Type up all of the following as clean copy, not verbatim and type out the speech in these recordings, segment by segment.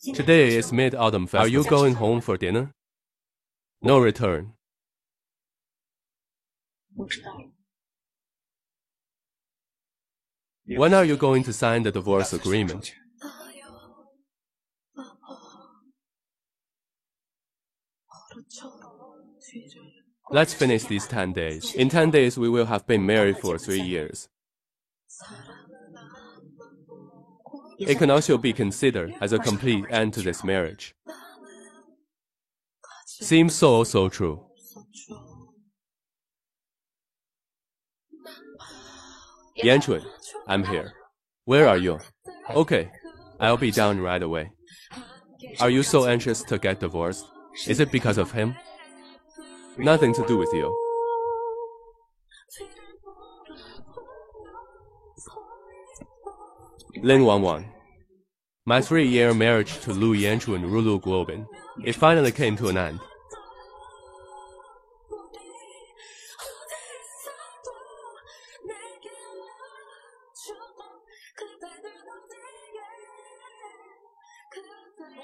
Today is Mid-Autumn Festival. Are you going home for dinner? No return. When are you going to sign the divorce agreement? Let's finish these 10 days. In 10 days, we will have been married for 3 years. It can also be considered as a complete end to this marriage. Seems so true. Yanchun, I'm here. Where are you? Okay, I'll be down right away. Are you so anxious to get divorced? Is it because of him? Nothing to do with you. Lin Wangwang. My 3-year marriage to Lu Yanchu and Rulu Guobin, it finally came to an end.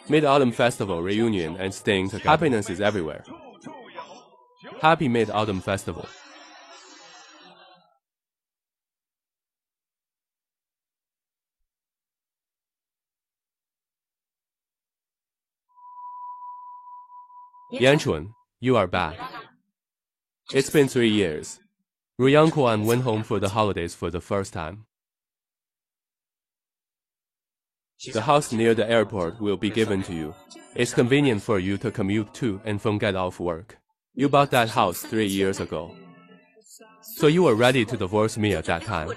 Mid-Autumn Festival reunion and staying together. Happiness is everywhere. Happy Mid-Autumn Festival. Yanchun, you are back. It's been 3 years. Ru Yangkuan went home for the holidays for the first time. The house near the airport will be given to you. It's convenient for you to commute to and from get off work. You bought that house 3 years ago. So you were ready to divorce me at that time.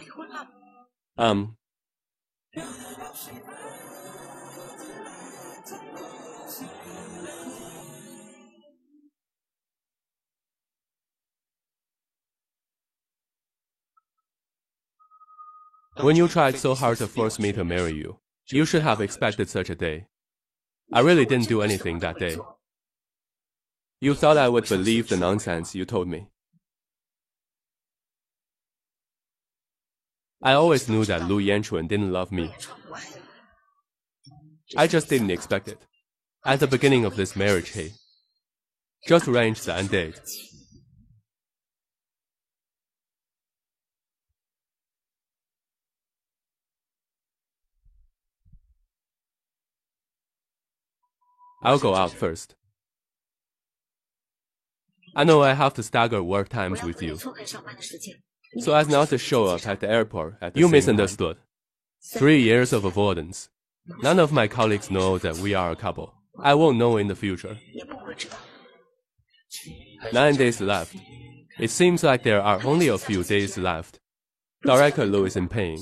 When you tried so hard to force me to marry you, you should have expected such a day. I really didn't do anything that day. You thought I would believe the nonsense you told me. I always knew that Lu Yanchun didn't love me. I just didn't expect it. At the beginning of this marriage, hey. Just arrange the end date. I'll go out first. I know I have to stagger work times with you, so as not to show up at the airport at the You misunderstood. 3 years of avoidance. None of my colleagues know that we are a couple. I won't know in the future. 9 days left. It seems like there are only a few days left. Director Lu is in pain.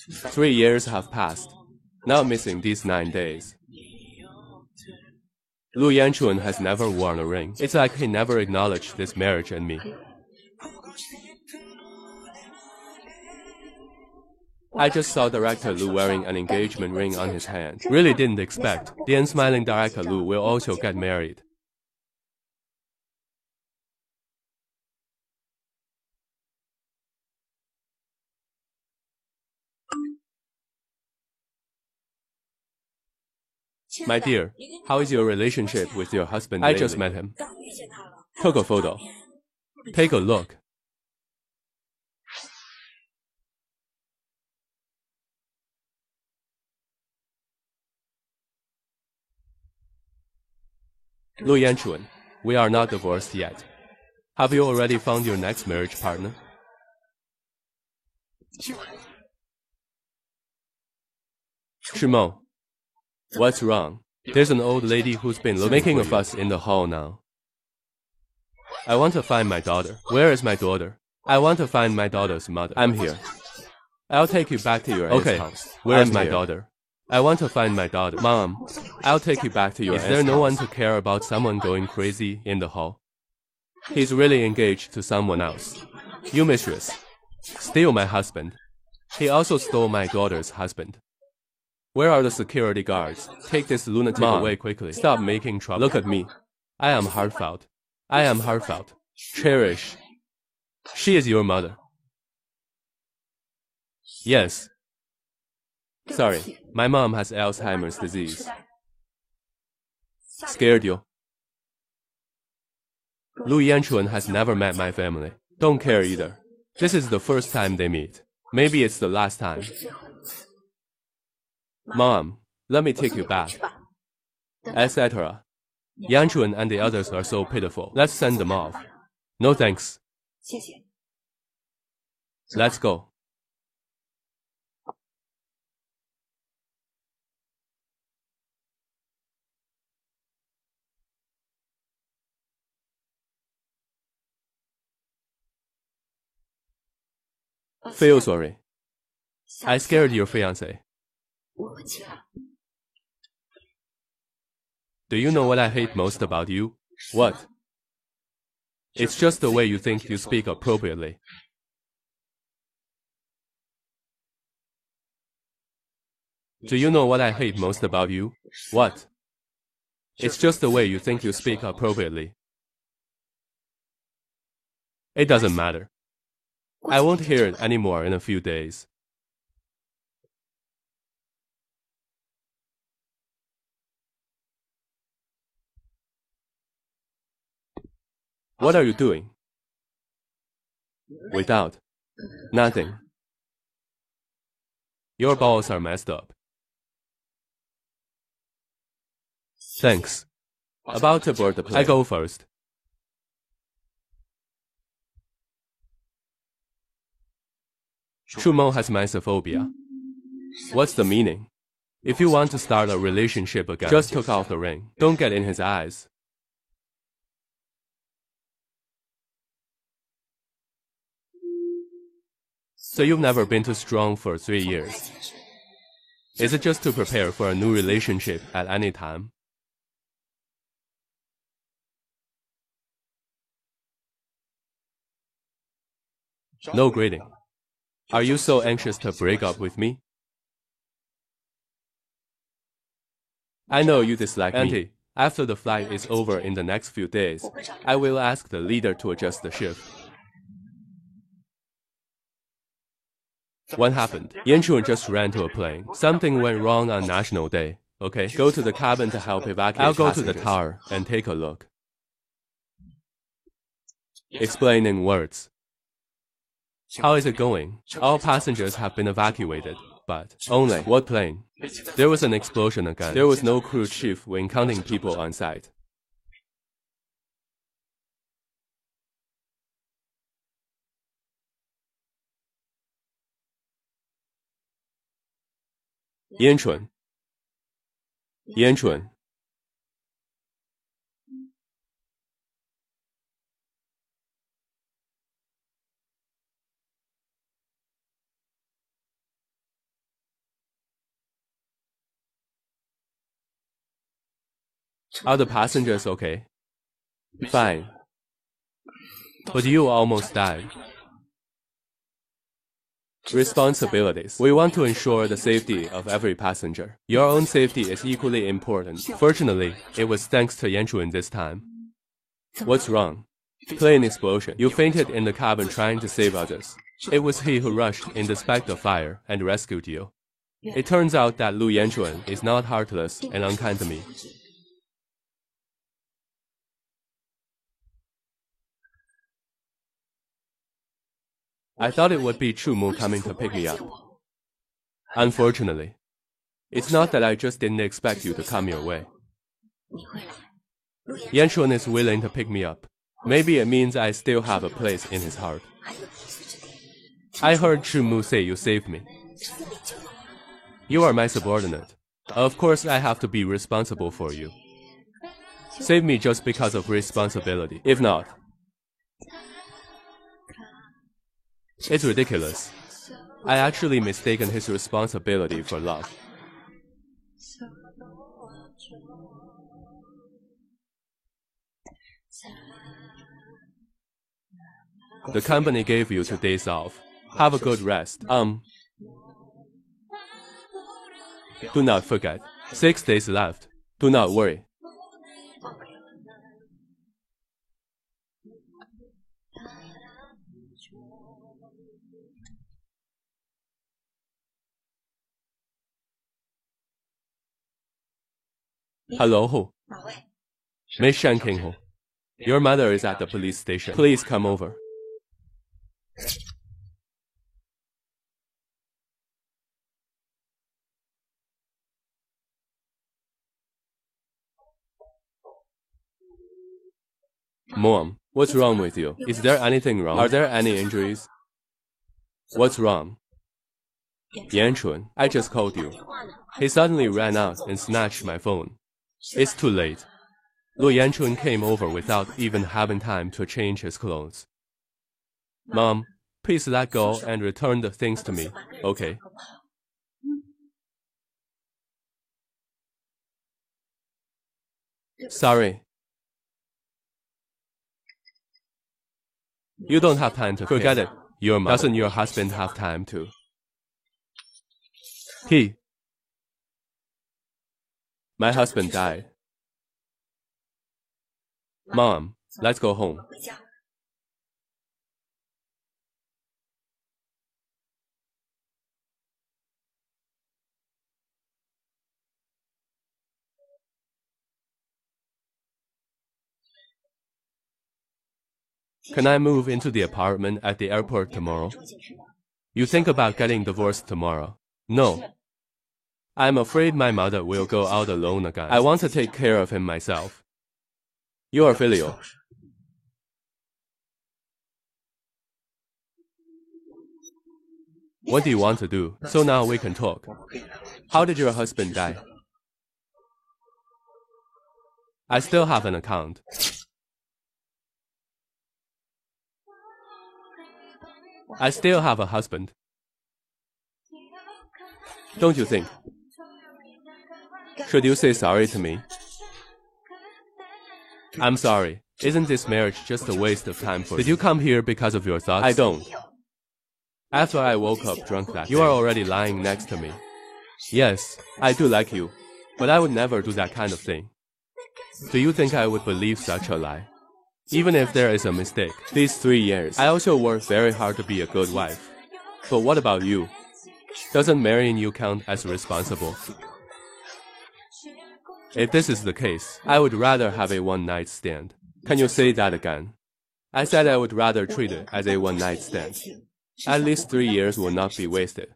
3 years have passed. Now missing these 9 days. Lu Yanchun has never worn a ring. It's like he never acknowledged this marriage and me. I just saw Director Lu wearing an engagement ring on his hand. Really didn't expect the unsmiling Director Lu will also get married. My dear, how is your relationship with your husband lately? I just met him. Took a photo. Take a look. Lu Yanchun, we are not divorced yet. Have you already found your next marriage partner? Shimou, what's wrong? There's an old lady who's been making a fuss in the hall now. I want to find my daughter. Where is my daughter? I want to find my daughter's mother. I'm here. I'll take you back to your aunt's house. Where is my daughter? I want to find my daughter. Mom, I'll take you back to your aunt's house. Is there no one to care about someone going crazy in the hall? He's really engaged to someone else. You mistress. Steal my husband. He also stole my daughter's husband. Where are the security guards? Take this lunatic away quickly. Stop making trouble. Look at me. I am heartfelt. I am heartfelt. Cherish. She is your mother. Yes. Sorry, my mom has Alzheimer's disease. Scared you? Lu Yanchuan has never met my family. Don't care either. This is the first time they meet. Maybe it's the last time. Mom, let me take you back. Etc. Yanchuan and the others are so pitiful. Let's send them off. No thanks. Let's go. Feel sorry. I scared your fiancé. Do you know what I hate most about you? What? It's just the way you think you speak appropriately. Do you know what I hate most about you? What? It's just the way you think you speak appropriately. It doesn't matter. I won't hear it anymore in a few days. What are you doing? Without. Nothing. Your balls are messed up. Thanks. About to board the plane. I go first. Chumou has mysophobia. What's the meaning? If you want to start a relationship again, just take off the ring. Don't get in his eyes. So you've never been too strong for 3 years. Is it just to prepare for a new relationship at any time? No greeting. Are you so anxious to break up with me? I know you dislike me. After the flight is over in the next few days, I will ask the leader to adjust the shift. What happened? Yanchuan just ran to a plane. Something went wrong on National Day. Okay, go to the cabin to help evacuate. I'll go to the tower and take a look. Explain in words. How is it going? All passengers have been evacuated, but only what plane? There was an explosion again. There was no crew chief when counting people on site. Yanchuan. Yanchuan. Are the passengers okay? Fine. But you almost died. Responsibilities. We want to ensure the safety of every passenger. Your own safety is equally important. Fortunately, it was thanks to Yanchuan this time. What's wrong? Plane explosion. You fainted in the cabin trying to save others. It was he who rushed in despite the fire and rescued you. It turns out that Lu Yanchuan is not heartless and unkind to me. I thought it would be Chumou coming to pick me up. Unfortunately, it's not that I just didn't expect you to come your way. Yanchuan is willing to pick me up. Maybe it means I still have a place in his heart. I heard Chumou say you saved me. You are my subordinate. Of course I have to be responsible for you. Save me just because of responsibility. If not, it's ridiculous. I actually mistaken his responsibility for love. The company gave you 2 days off. Have a good rest. Do not forget, 6 days left. Do not worry. Hello, Ho. Miss Shan King Ho. Your mother is at the police station. Please come over. Mom, what's wrong with you? Is there anything wrong? Are there any injuries? What's wrong? Yan Chun, I just called you. He suddenly ran out and snatched my phone. It's too late. Lu Yanchun came over without even having time to change his clothes. Mom, please let go and return the things to me, okay? Sorry. You don't have time to forget it. Doesn't your husband have time to? My husband died. Mom, let's go home. Can I move into the apartment at the airport tomorrow? You think about getting divorced tomorrow? No. I'm afraid my mother will go out alone again. I want to take care of him myself. You are filial. What do you want to do? So now we can talk. How did your husband die? I still have an account. I still have a husband. Don't you think? Should you say sorry to me? I'm sorry. Isn't this marriage just a waste of time for you? Did you come here because of your thoughts? I don't. After I woke up drunk that day, you are already lying next to me. Yes, I do like you, but I would never do that kind of thing. Do you think I would believe such a lie? Even if there is a mistake. These 3 years, I also worked very hard to be a good wife. But what about you? Doesn't marrying you count as responsible? If this is the case, I would rather have a one-night stand. Can you say that again? I said I would rather treat it as a one-night stand. At least 3 years will not be wasted.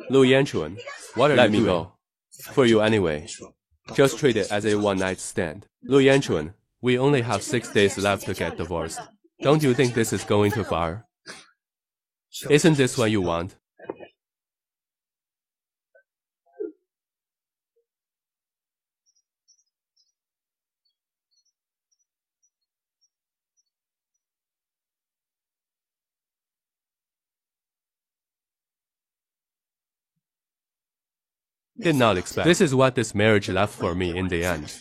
Lu Yanchun, what are you doing? Let me go. For you anyway. Just treat it as a one-night stand. Lu Yanchun, we only have 6 days left to get divorced. Don't you think this is going too far? Isn't this what you want? Did not expect. This is what this marriage left for me in the end.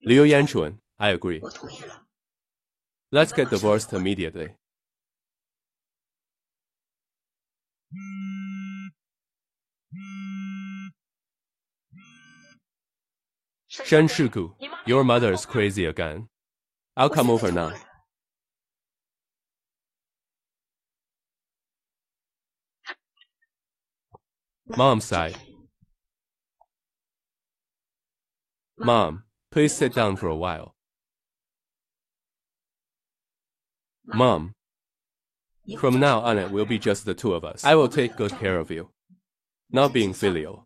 Liu Yanchun, I agree. Let's get divorced immediately. Shen Shiku, your mother is crazy again. I'll come over now. Mom's side. Mom, please sit down for a while. Mom, from now on it will be just the two of us. I will take good care of you. Not being filial.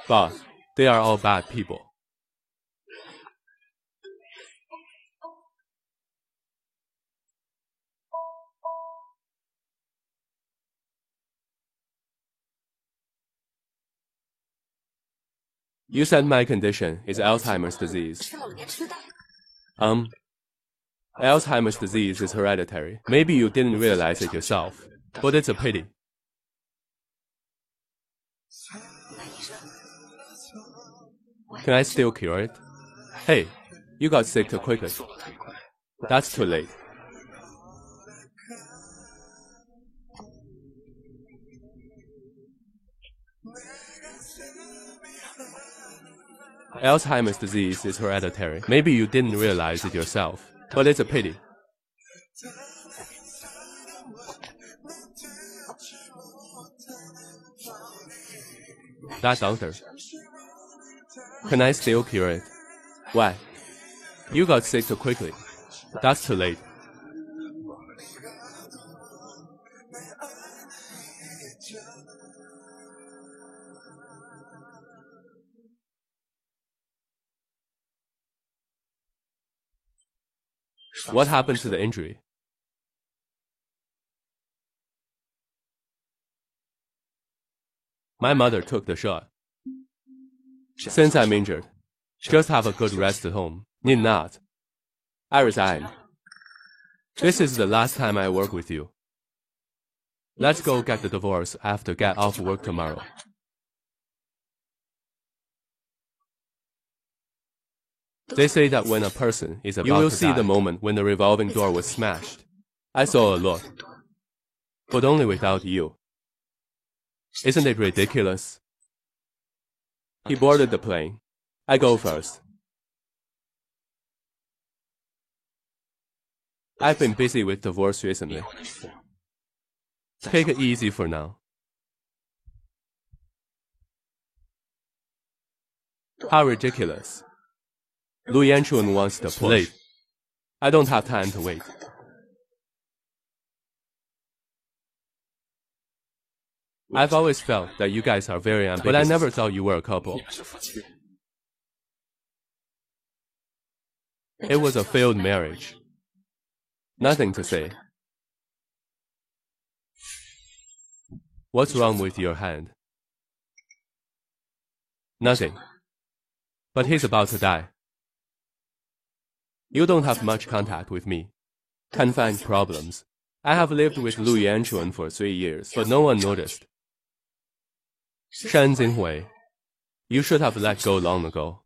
But they are all bad people. You said my condition is Alzheimer's disease. Alzheimer's disease is hereditary. Maybe you didn't realize it yourself, but it's a pity. Can I still cure it? Hey, you got sick too quickly. That's too late. Alzheimer's disease is hereditary. Maybe you didn't realize it yourself, but it's a pity. That doctor. Can I still cure it? Why? You got sick too quickly. That's too late. What happened to the injury? My mother took the shot. Since I'm injured, just have a good rest at home. Need not. I resign. This is the last time I work with you. Let's go get the divorce after get off work tomorrow. They say that when a person is about to die, you will see the moment when the revolving door was smashed. I saw a lot, but only without you. Isn't it ridiculous? He boarded the plane. I go first. I've been busy with divorce recently. Take it easy for now. How ridiculous. Lu Yanchun wants the plate. I don't have time to wait. I've always felt that you guys are very ambitious, but I never thought you were a couple. It was a failed marriage. Nothing to say. What's wrong with your hand? Nothing. But he's about to die. You don't have much contact with me. Can find problems. I have lived with Lu Yanchun for 3 years, but no one noticed. Shan Jinghui, you should have let go long ago.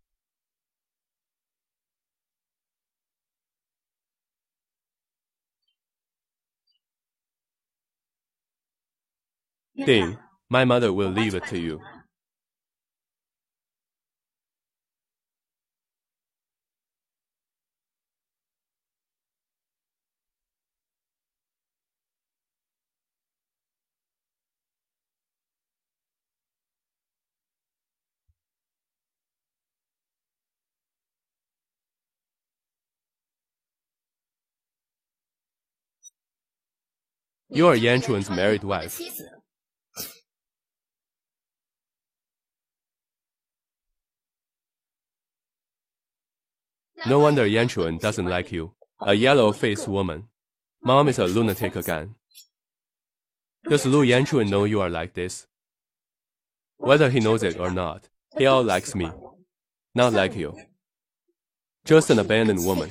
Ding, my mother will leave it to you. You are Yanchun's married wife. No wonder Yanchun doesn't like you. A yellow-faced woman. Mom is a lunatic again. Does Lu Yanchun know you are like this? Whether he knows it or not, he all likes me. Not like you. Just an abandoned woman.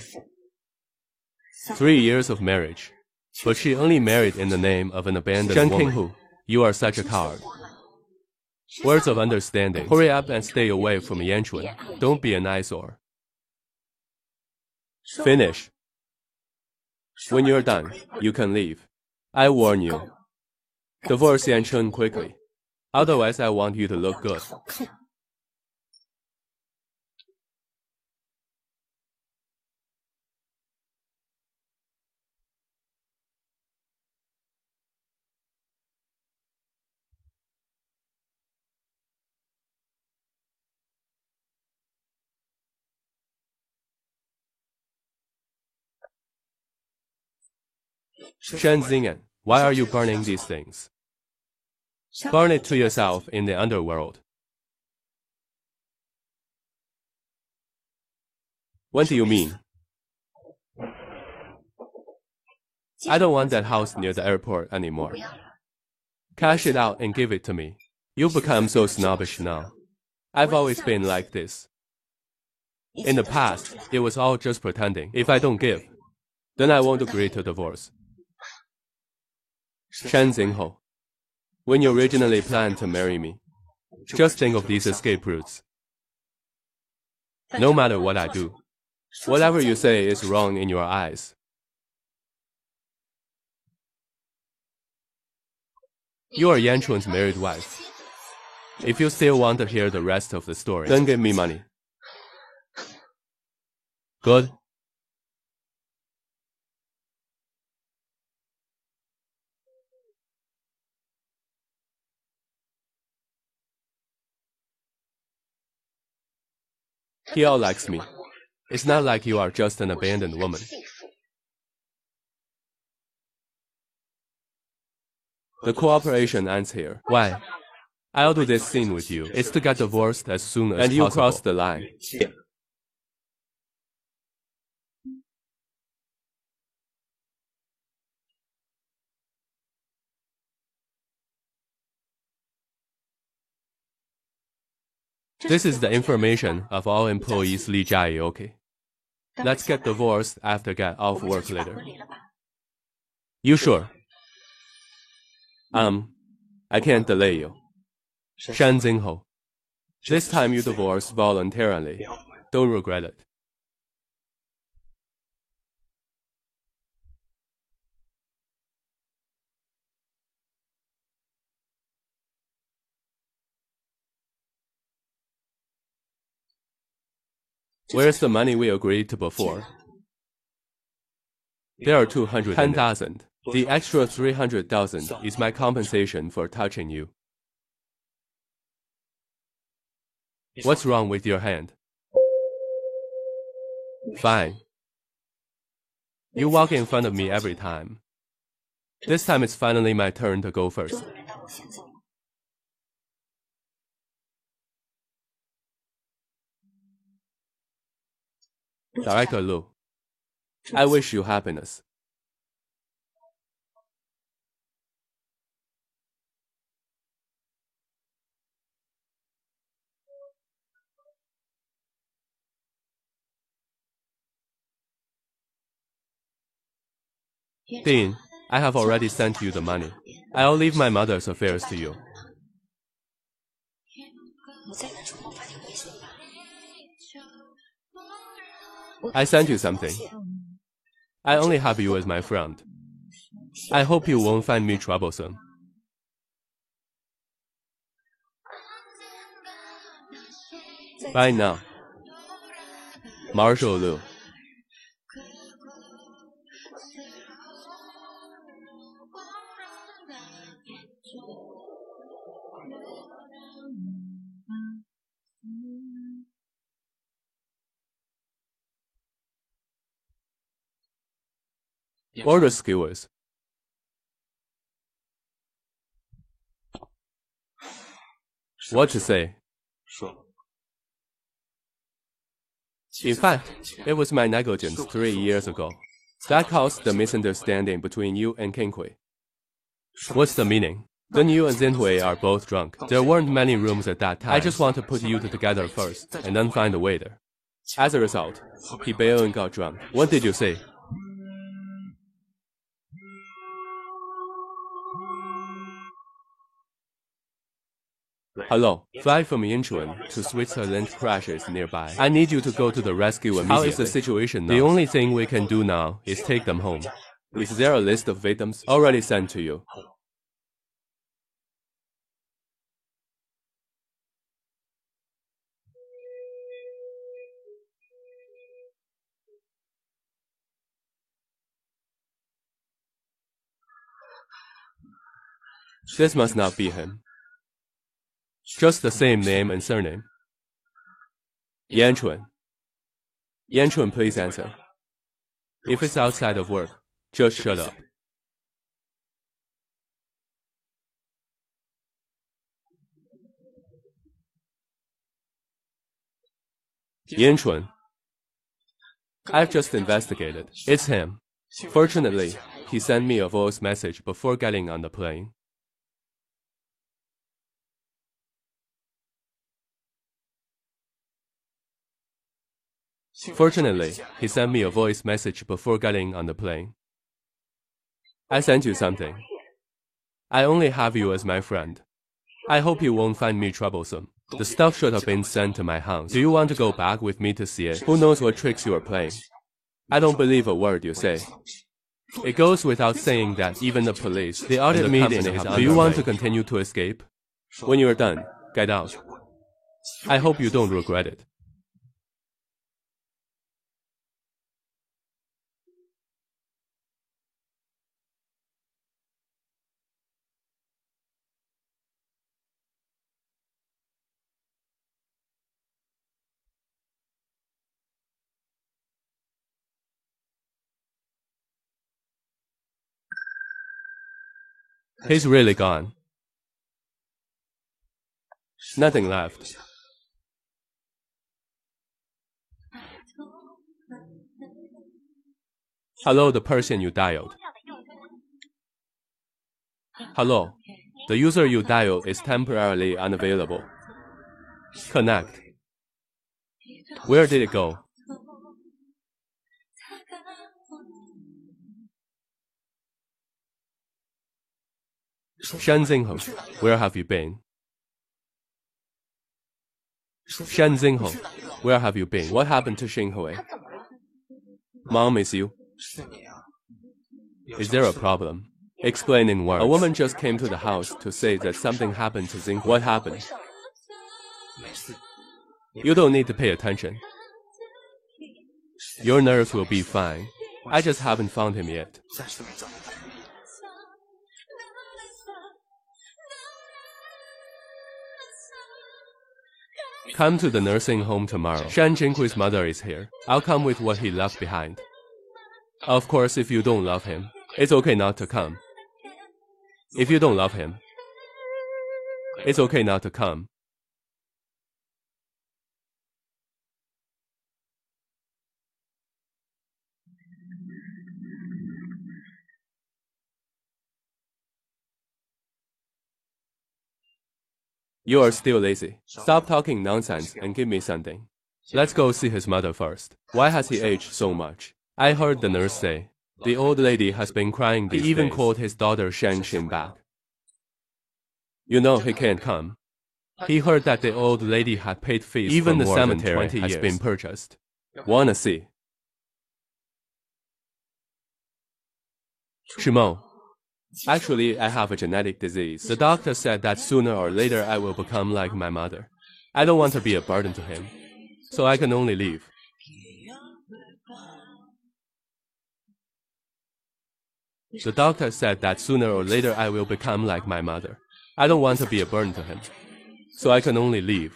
3 years of marriage. But she only married in the name of an abandoned woman. Shan Qinghu, you are such a coward. Words of understanding. Hurry up and stay away from Yanchun. Don't be an eyesore. Finish. When you're done, you can leave. I warn you. Divorce Yanchun quickly. Otherwise, I want you to look good. Shan Xing'an, why are you burning these things? Burn it to yourself in the underworld. What do you mean? I don't want that house near the airport anymore. Cash it out and give it to me. You become so snobbish now. I've always been like this. In the past, it was all just pretending. If I don't give, then I won't agree to divorce. Shan Xinghu, when you originally planned to marry me, just think of these escape routes. No matter what I do, whatever you say is wrong in your eyes. You are Yanchun's married wife. If you still want to hear the rest of the story, then give me money. Good. He all likes me. It's not like you are just an abandoned woman. The cooperation ends here. Why? I'll do this scene with you. It's to get divorced as soon as possible. And you cross the line. This is the information of all employees Li Jiayi, okay? Let's get divorced after get off work later. You sure? I can't delay you. Shan Jingho. This time you divorce voluntarily. Don't regret it. Where's the money we agreed to before? There are 210,000. The extra 300,000 is my compensation for touching you. What's wrong with your hand? Fine. You walk in front of me every time. This time it's finally my turn to go first. Director Lu, I wish you happiness. Dean, I have already sent you the money. I'll leave my mother's affairs to you. I sent you something. I only have you as my friend. I hope you won't find me troublesome. Bye now. Marshall Lu. Order skewers. What to say? In fact, it was my negligence 3 years ago. That caused the misunderstanding between you and King Hui. What's the meaning? Then you and Zinhui are both drunk. There weren't many rooms at that time. I just want to put you two together first, and then find a waiter. As a result, he bailed and got drunk. What did you say? Hello, flight from Yinchuan to Switzerland crashes nearby. I need you to go to the rescue immediately. How is the situation now? The only thing we can do now is take them home. Is there a list of victims? Already sent to you. This must not be him. Just the same name and surname. Yanchuan. Yanchuan, please answer. If it's outside of work, just shut up. Yanchuan. I've just investigated. It's him. Fortunately, he sent me a voice message before getting on the plane. Fortunately, he sent me a voice message before getting on the plane. I sent you something. I only have you as my friend. I hope you won't find me troublesome. The stuff should have been sent to my house. Do you want to go back with me to see it? Who knows what tricks you are playing? I don't believe a word you say. It goes without saying that even the police, the audit meeting is underway. Do you want to continue to escape? When you are done, get out. I hope you don't regret it. He's really gone. Nothing left. Hello, the person you dialed. Hello, the user you dialed is temporarily unavailable. Connect. Where did it go? Shan Xinghe, where have you been? Shan Xinghe, where have you been? What happened to Xinghe? Mom is you. Is there a problem? Explain in words. A woman just came to the house to say that something happened to Xinghe. What happened? You don't need to pay attention. Your nerves will be fine. I just haven't found him yet. Come to the nursing home tomorrow. Shan Jinghui's mother is here. I'll come with what he left behind. Of course, if you don't love him, it's okay not to come. If you don't love him, it's okay not to come. You are still lazy. Stop talking nonsense and give me something. Let's go see his mother first. Why has he aged so much? I heard the nurse say, the old lady has been crying these days. He even called his daughter Shan Xin back. You know he can't come. He heard that the old lady had paid fees. Even the cemetery has been purchased. Wanna see? Shimo. Actually, I have a genetic disease. The doctor said that sooner or later I will become like my mother. I don't want to be a burden to him, so I can only leave. The doctor said that sooner or later I will become like my mother. I don't want to be a burden to him, so I can only leave.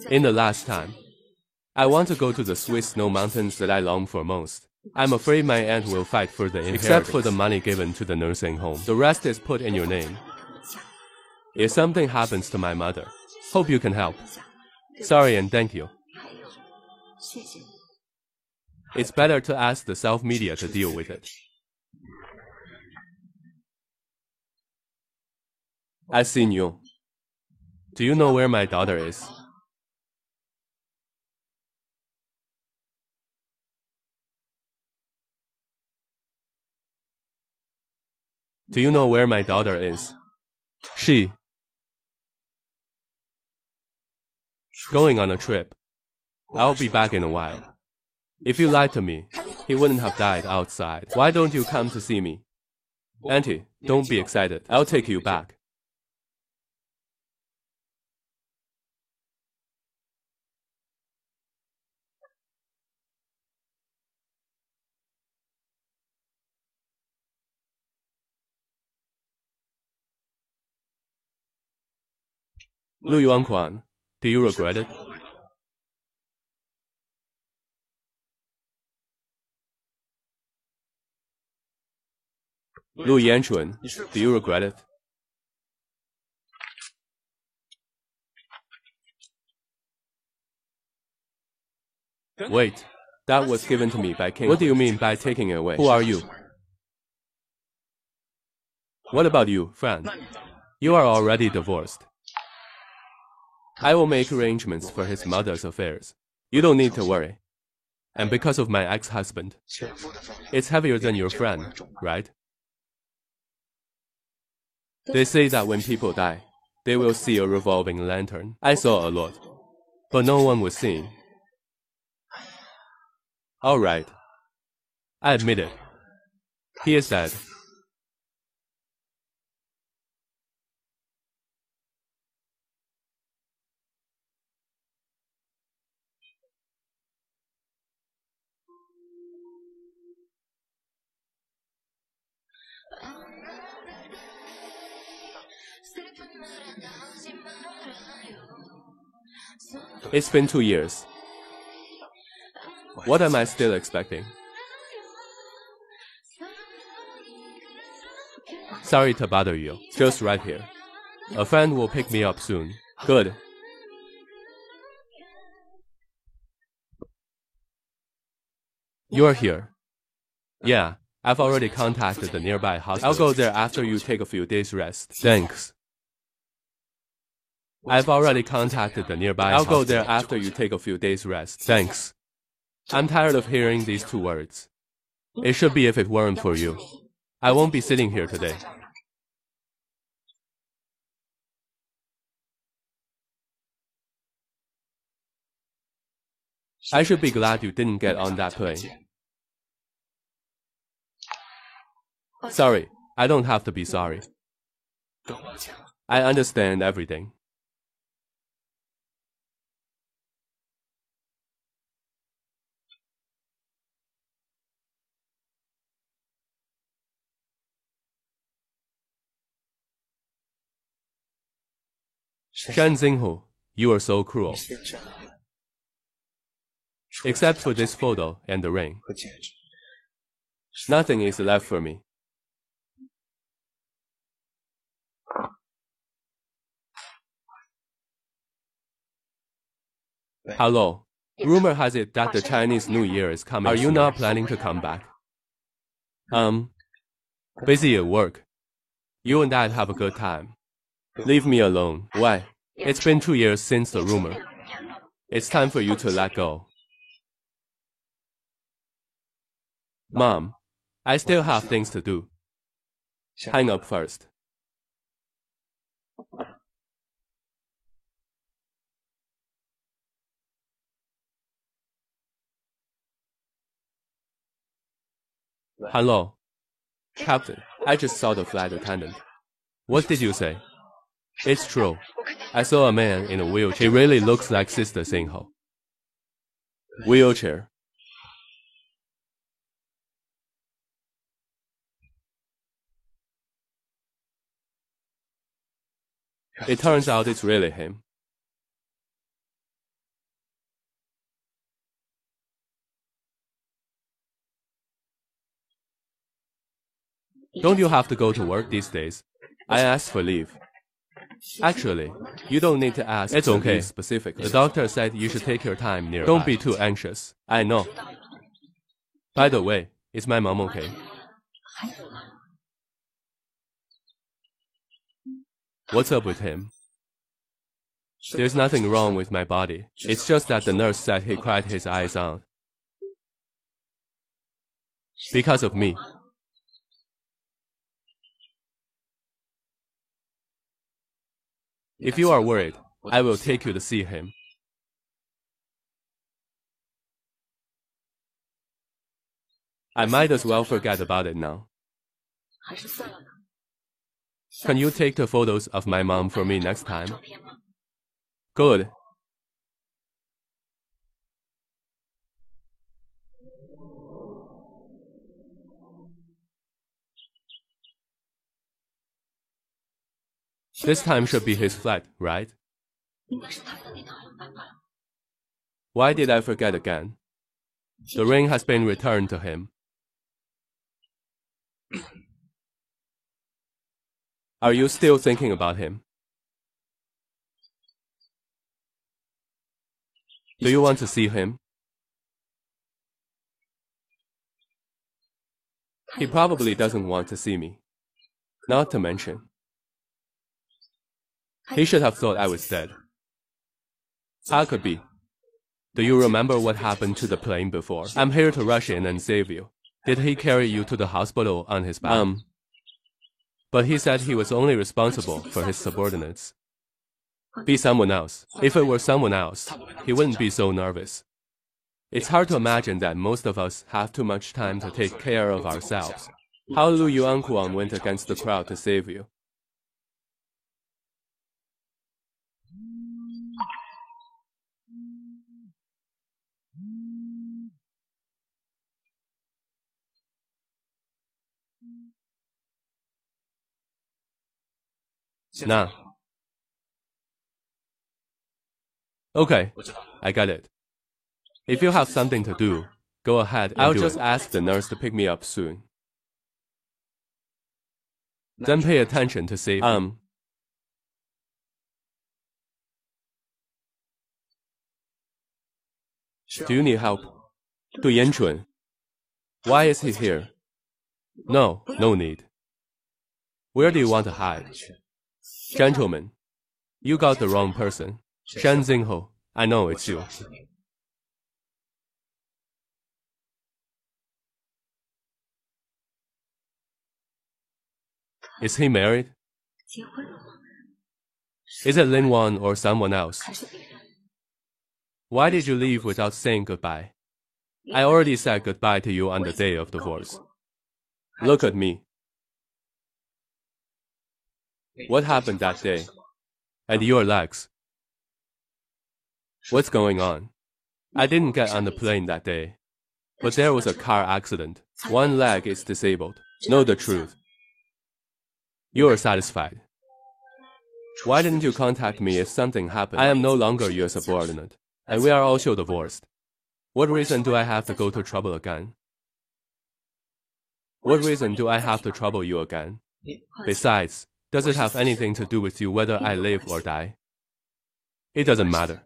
In the last time, I want to go to the Swiss snow mountains that I long for most. I'm afraid my aunt will fight for the inheritance. Except for the money given to the nursing home. The rest is put in your name. If something happens to my mother, hope you can help. Sorry and thank you. It's better to ask the South media to deal with it. I've seen you. Do you know where my daughter is? Do you know where my daughter is? She. Going on a trip. I'll be back in a while. If you lied to me, he wouldn't have died outside. Why don't you come to see me? Auntie, don't be excited. I'll take you back. Lu Yuanquan, do you regret it? Lu Yanchun, do you regret it? Wait, that was given to me by King. What do you mean by taking it away? Who are you? What about you, Fran? You are already divorced. I will make arrangements for his mother's affairs. You don't need to worry. And because of my ex-husband, it's heavier than your friend, right? They say that when people die, they will see a revolving lantern. I saw a lot, but no one was seen. All right. I admit it. He is dead. It's been 2 years. What am I still expecting? Sorry to bother you. Just right here. A friend will pick me up soon. Good. You're here. Yeah, I've already contacted the nearby hospital. I'll go there after you take a few days rest. Thanks. I've already contacted the nearby hospital. I'll go there after you take a few days rest. Thanks. I'm tired of hearing these two words. It should be if it weren't for you. I won't be sitting here today. I should be glad you didn't get on that plane. Sorry, I don't have to be sorry. I understand everything. Shan Xinghu, you are so cruel. Except for this photo and the ring. Nothing is left for me. Hello. Rumor has it that the Chinese New Year is coming. Are you not planning to come back? Busy at work. You and Dad have a good time. Leave me alone. Why? It's been 2 years since the rumor. It's time for you to let go. Mom, I still have things to do. Hang up first. Hello. Captain, I just saw the flight attendant. What did you say? It's true. I saw a man in a wheelchair. He really looks like Sister Xinghu. Wheelchair. It turns out it's really him. Don't you have to go to work these days? I asked for leave. Actually, you don't need to ask. It's okay. Specifically. The doctor said you should take your time nearby. Don't be too anxious. I know. By the way, is my mom okay? What's up with him? There's nothing wrong with my body. It's just that the nurse said he cried his eyes out. Because of me. If you are worried, I will take you to see him. I might as well forget about it now. Can you take the photos of my mom for me next time? Good. This time should be his flight, right? Why did I forget again? The ring has been returned to him. Are you still thinking about him? Do you want to see him? He probably doesn't want to see me. Not to mention, he should have thought I was dead. How could be? Do you remember what happened to the plane before? I'm here to rush in and save you. Did he carry you to the hospital on his back? But he said he was only responsible for his subordinates. Be someone else. If it were someone else, he wouldn't be so nervous. It's hard to imagine that most of us have too much time to take care of ourselves. How Lu Yuankuang went against the crowd to save you. Nah. Okay, I got it. If you have something to do, go ahead and I'll just ask the nurse to pick me up soon. Then pay attention to safety. Do you need help? To Yanchun. Why is he here? No, no need. Where do you want to hide? Gentlemen, you got the wrong person. Shan Xingho, I know it's you. Is he married? Is it Lin Wan or someone else? Why did you leave without saying goodbye? I already said goodbye to you on the day of divorce. Look at me. What happened that day? And your legs? What's going on? I didn't get on the plane that day, but there was a car accident. One leg is disabled. Know the truth. You are satisfied. Why didn't you contact me if something happened? I am no longer your subordinate, and we are also divorced. What reason do I have to go to trouble again? What reason do I have to trouble you again? Besides, does it have anything to do with you whether I live or die? It doesn't matter.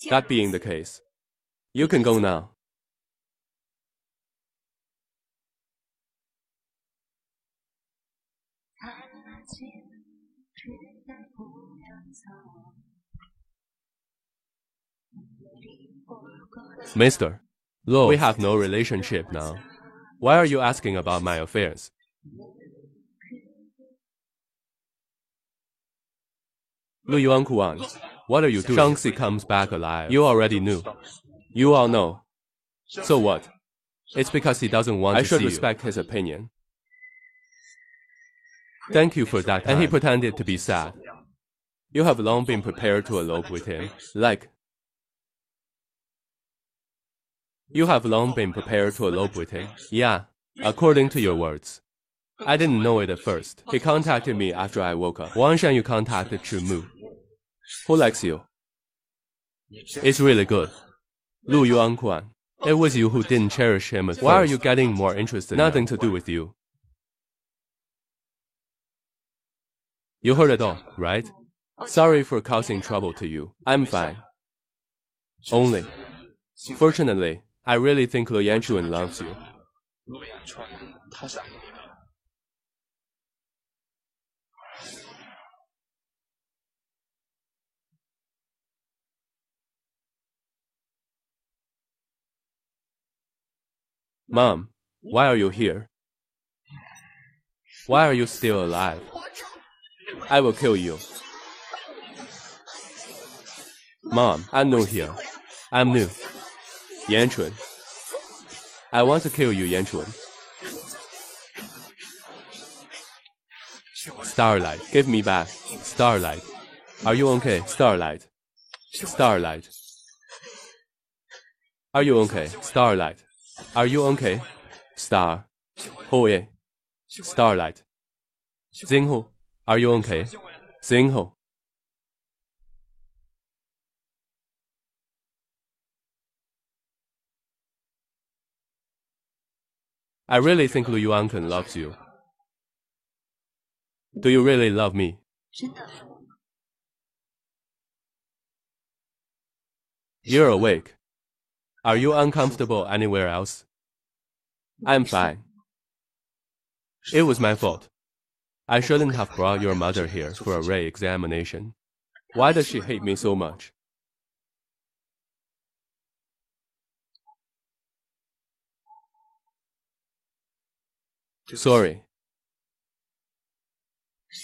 That being the case, you can go now. Mister, Lo, we have no relationship now. Why are you asking about my affairs? Lu Yuankuan, what are you doing? Shangxi comes back alive. You already knew. You all know. So what? It's because he doesn't want to see you. I should respect his opinion. Thank you for that time. And he pretended to be sad. You have long been prepared to elope with him. You have long been prepared to elope with him. Yeah, according to your words. I didn't know it at first. He contacted me after I woke up. Wang Shan, you contacted Chu Mu. Who likes you? It's really good. Lu Yuankuan. It was you who didn't cherish him at first. Why are you getting more interested? Nothing to do with you. You heard it all, right? Sorry for causing trouble to you. I'm fine. Only, fortunately, I really think Lu Yanchuan loves you. Mom, why are you here? Why are you still alive? I will kill you. Mom, I'm new here. I'm new. Yanchuan. I want to kill you, Yanchuan. Starlight, give me back. Starlight. Are you okay? Starlight. Starlight. Are you okay? Starlight. Are you okay? Star. Hoye. Starlight. Xinghu. Are you okay? Xinghu. I really think Lu Yuanken loves you. Do you really love me? You're awake. Are you uncomfortable anywhere else? I'm fine. It was my fault. I shouldn't have brought your mother here for a re-examination. Why does she hate me so much? Sorry.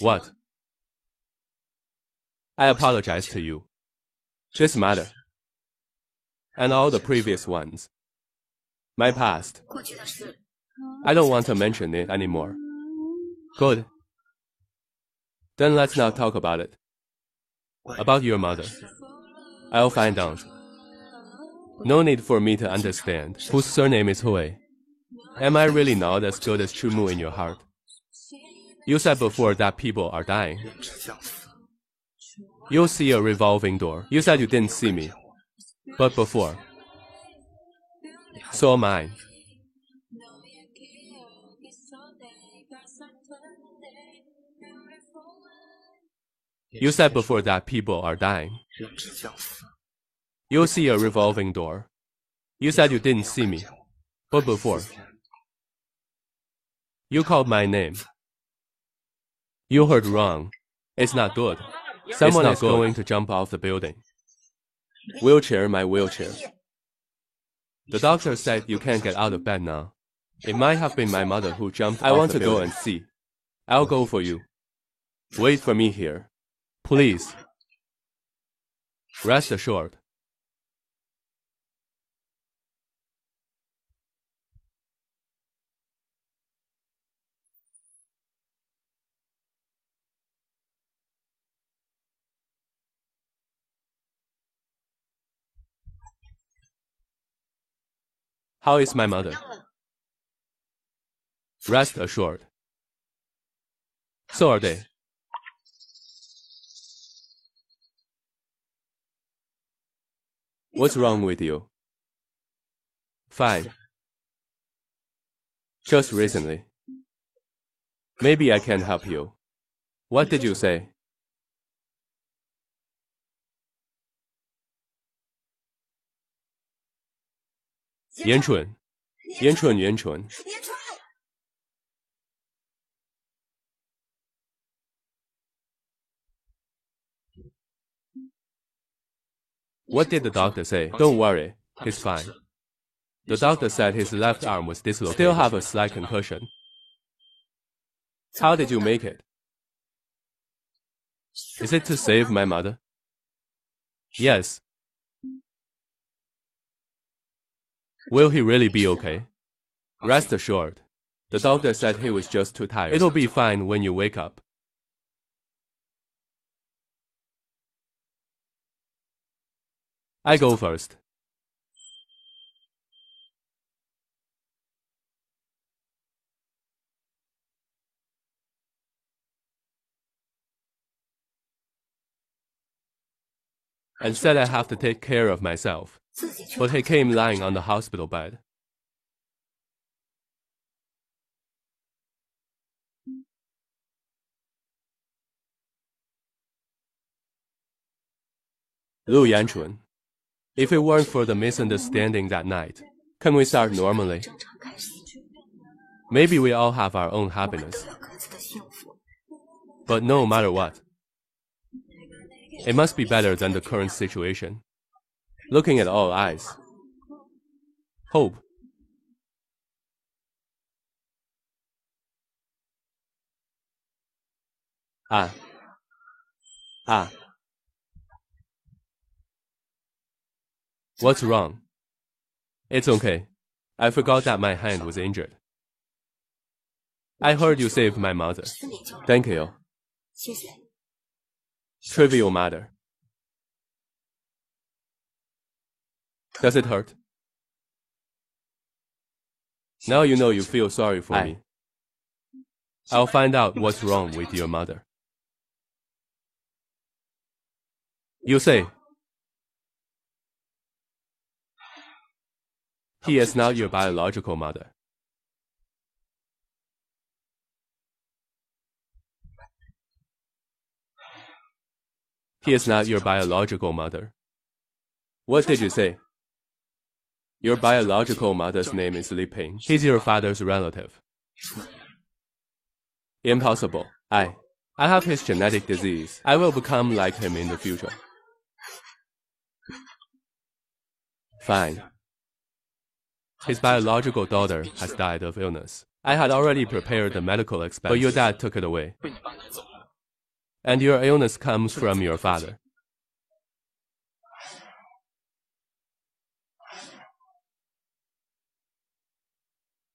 What? I apologize to you. This matter. And all the previous ones. My past. I don't want to mention it anymore. Good. Then let's not talk about it. About your mother. I'll find out. No need for me to understand whose surname is Hui. Am I really not as good as Chu Mu in your heart? You said before that people are dying. You'll see a revolving door. You said you didn't see me. But before. So am I. You said before that people are dying. You'll see a revolving door. You said you didn't see me, but before. You called my name. You heard wrong. It's not good. Someone is going to jump off the building. Wheelchair, my wheelchair. The doctor said you can't get out of bed now. It might have been my mother who jumped off the building. I want to go and see. I'll go for you. Wait for me here. Please. Rest assured. How is my mother? Rest assured. So are they. What's wrong with you? Fine. Just recently. Maybe I can help you. What did you say? Yanchun. Yanchun, Yanchun. What did the doctor say? Don't worry, he's fine. The doctor said his left arm was dislocated. Still have a slight concussion. How did you make it? Is it to save my mother? Yes. Will he really be okay? Rest assured. The doctor said he was just too tired. It'll be fine when you wake up. I go first. And said I have to take care of myself. But he came lying on the hospital bed. Lu Yanchun, if it weren't for the misunderstanding that night, can we start normally? Maybe we all have our own happiness. But no matter what, it must be better than the current situation. Looking at all eyes. Hope. What's wrong? It's okay. I forgot that my hand was injured. I heard you saved my mother. Thank you. Trivial matter. Does it hurt? Now you know you feel sorry for me. I'll find out what's wrong with your mother. You say, he is not your biological mother. He is not your biological mother. What did you say? Your biological mother's name is Li Ping. He's your father's relative. Impossible. I have his genetic disease. I will become like him in the future. Fine. His biological daughter has died of illness. I had already prepared the medical expense, but your dad took it away. And your illness comes from your father.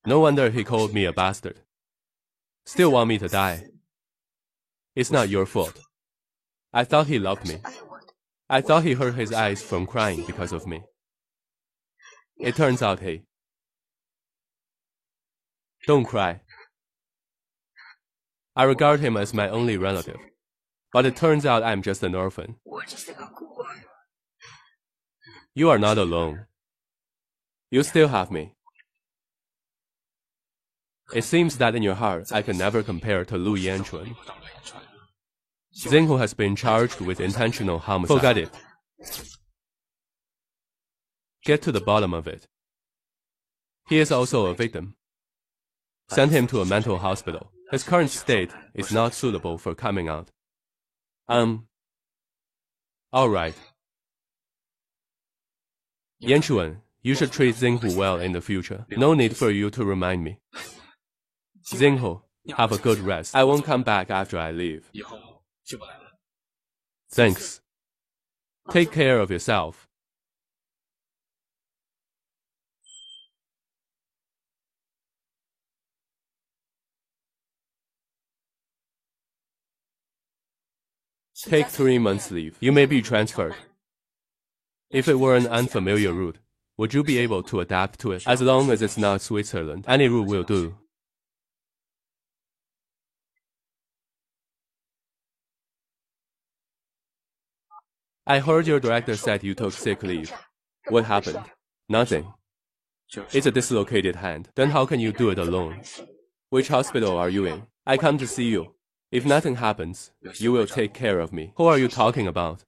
No wonder he called me a bastard. Still want me to die. It's not your fault. I thought he loved me. I thought he hurt his eyes from crying because of me. It turns out he... Don't cry. I regard him as my only relative. But it turns out I'm just an orphan. You are not alone. You still have me. It seems that in your heart, I can never compare to Lu Yanchun. Zhenghu has been charged with intentional homicide. Forget it. Get to the bottom of it. He is also a victim. Send him to a mental hospital. His current state is not suitable for coming out. All right. Yan Chuan, you should treat Zhenghu well in the future. No need for you to remind me. Zhenghu, have a good rest. I won't come back after I leave. Thanks. Take care of yourself. Take 3 months leave. You may be transferred. If it were an unfamiliar route, would you be able to adapt to it? As long as it's not Switzerland, any route will do. I heard your director said you took sick leave. What happened? Nothing. It's a dislocated hand. Then how can you do it alone? Which hospital are you in? I come to see you. If nothing happens, you will take care of me. Who are you talking about?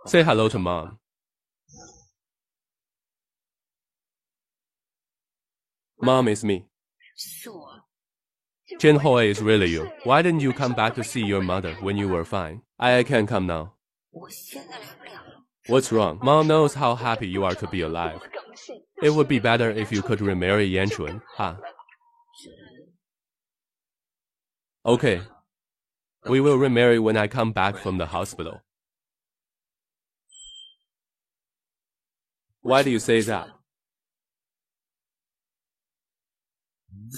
Say hello to Mom. Mom is me. Jin Hui is really you. Why didn't you come back to see your mother when you were fine? I can't come now. What's wrong? Mom knows how happy you are to be alive. It would be better if you could remarry Yan Chuan, huh? Okay. We will remarry when I come back from the hospital. Why do you say that?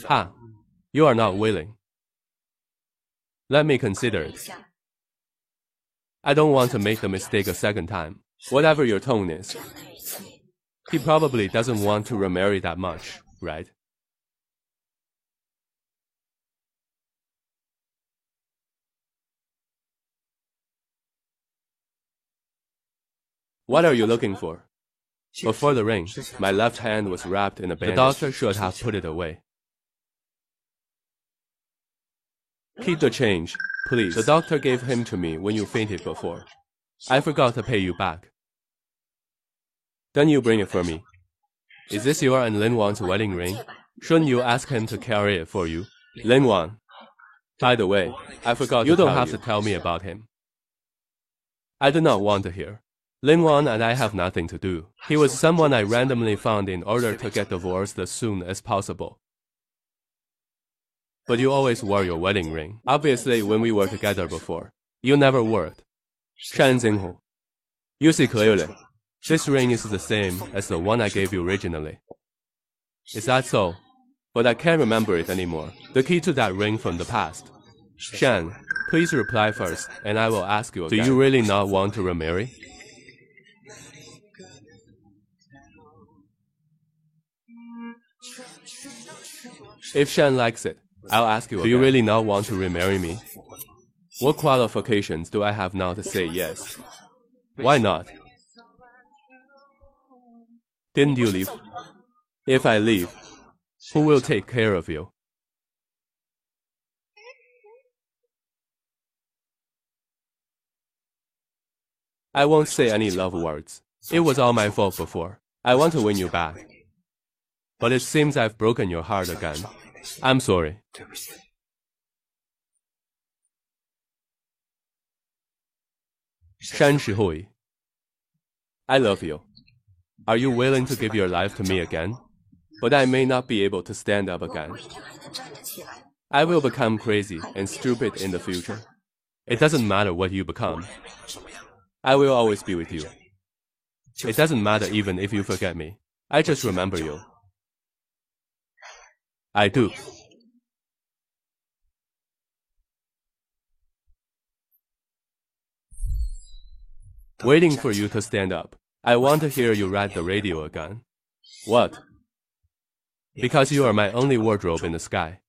Ha! You are not willing. Let me consider it. I don't want to make the mistake a second time. Whatever your tone is. He probably doesn't want to remarry that much, right? What are you looking for? Before the ring, my left hand was wrapped in a bandage. The doctor should have put it away. Keep the change, please. The doctor gave him to me when you fainted before. I forgot to pay you back. Then you bring it for me. Is this your and Lin Wang's wedding ring? Shouldn't you ask him to carry it for you? Lin Wang. By the way, I forgot to tell you. You don't have to tell me about him. I do not want to hear. Lin Wang and I have nothing to do. He was someone I randomly found in order to get divorced as soon as possible. But you always wore your wedding ring. Obviously, when we were together before, you never wore it. Shan Zhenghu. You see clearly. This ring is the same as the one I gave you originally. Is that so? But I can't remember it anymore. The key to that ring from the past. Shan, please reply first, and I will ask you again. Do you really not want to remarry? If Shan likes it, I'll ask you again. Do you really not want to remarry me? What qualifications do I have now to say yes? Why not? Didn't you leave? If I leave, who will take care of you? I won't say any love words. It was all my fault before. I want to win you back. But it seems I've broken your heart again. I'm sorry. Shan Shihui. I love you. Are you willing to give your life to me again? But I may not be able to stand up again. I will become crazy and stupid in the future. It doesn't matter what you become. I will always be with you. It doesn't matter even if you forget me. I just remember you. I do. Waiting for you to stand up. I want to hear you read the radio again. What? Because you are my only wardrobe in the sky.